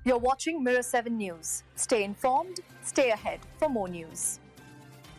You're watching Mirror 7 News. Stay informed, stay ahead for more news.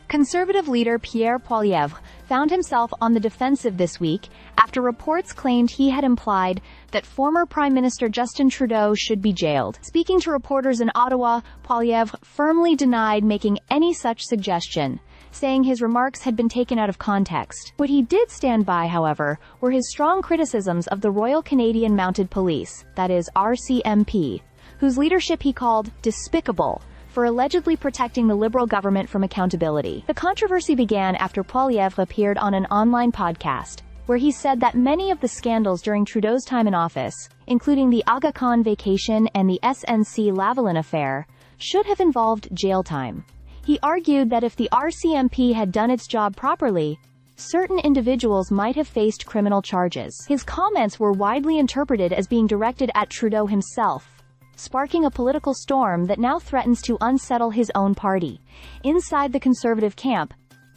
Conservative leader Pierre Poilievre found himself on the defensive this week after reports claimed he had implied that former Prime Minister Justin Trudeau should be jailed. Speaking to reporters in Ottawa, Poilievre firmly denied making any such suggestion, saying his remarks had been taken out of context. What he did stand by, however, were his strong criticisms of the Royal Canadian Mounted Police, that is RCMP, whose leadership he called despicable for allegedly protecting the Liberal government from accountability. The controversy began after Poilievre appeared on an online podcast, where he said that many of the scandals during Trudeau's time in office, including the Aga Khan vacation and the SNC-Lavalin affair, should have involved jail time. He argued that if the RCMP had done its job properly, certain individuals might have faced criminal charges. His comments were widely interpreted as being directed at Trudeau himself, sparking a political storm that now threatens to unsettle his own party. Inside the Conservative camp,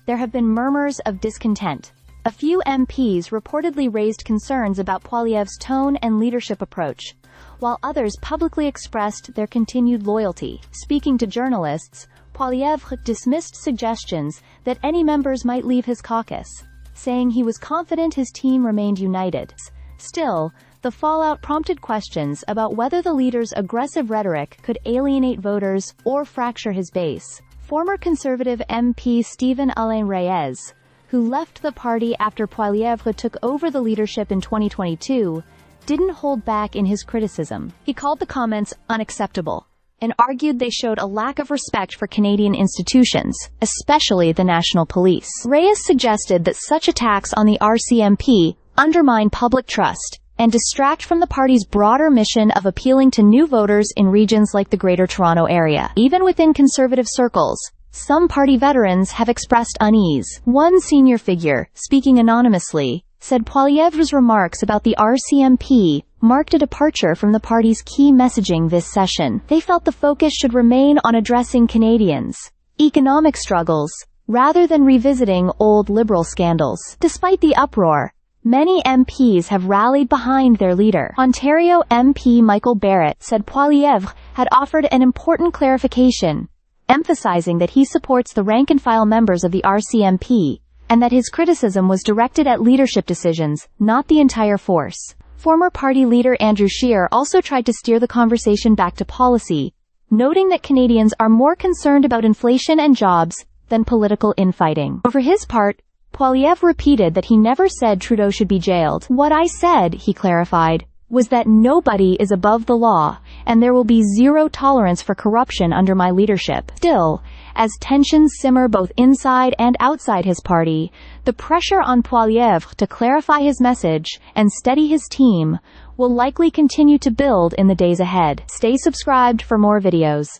there have been murmurs of discontent. A few MPs reportedly raised concerns about Poilievre's tone and leadership approach, while others publicly expressed their continued loyalty. Speaking to journalists, Poilievre dismissed suggestions that any members might leave his caucus, saying he was confident his team remained united. Still, the fallout prompted questions about whether the leader's aggressive rhetoric could alienate voters or fracture his base. Former Conservative MP Steven-Alain Reyes, who left the party after Poilievre took over the leadership in 2022, didn't hold back in his criticism. He called the comments unacceptable and argued they showed a lack of respect for Canadian institutions, especially the National Police. Reyes suggested that such attacks on the RCMP undermine public trust and distract from the party's broader mission of appealing to new voters in regions like the Greater Toronto Area. Even within Conservative circles, some party veterans have expressed unease. One senior figure, speaking anonymously, said Poilievre's remarks about the RCMP marked a departure from the party's key messaging this session. They felt the focus should remain on addressing Canadians' economic struggles, rather than revisiting old Liberal scandals. Despite the uproar, many MPs have rallied behind their leader. Ontario MP Michael Barrett said Poilievre had offered an important clarification, emphasizing that he supports the rank-and-file members of the RCMP, and that his criticism was directed at leadership decisions, not the entire force. Former party leader Andrew Scheer also tried to steer the conversation back to policy, noting that Canadians are more concerned about inflation and jobs than political infighting. For his part, Poilievre repeated that he never said Trudeau should be jailed. "What I said," he clarified, "was that nobody is above the law, and there will be zero tolerance for corruption under my leadership." Still, as tensions simmer both inside and outside his party, the pressure on Poilievre to clarify his message and steady his team will likely continue to build in the days ahead. Stay subscribed for more videos.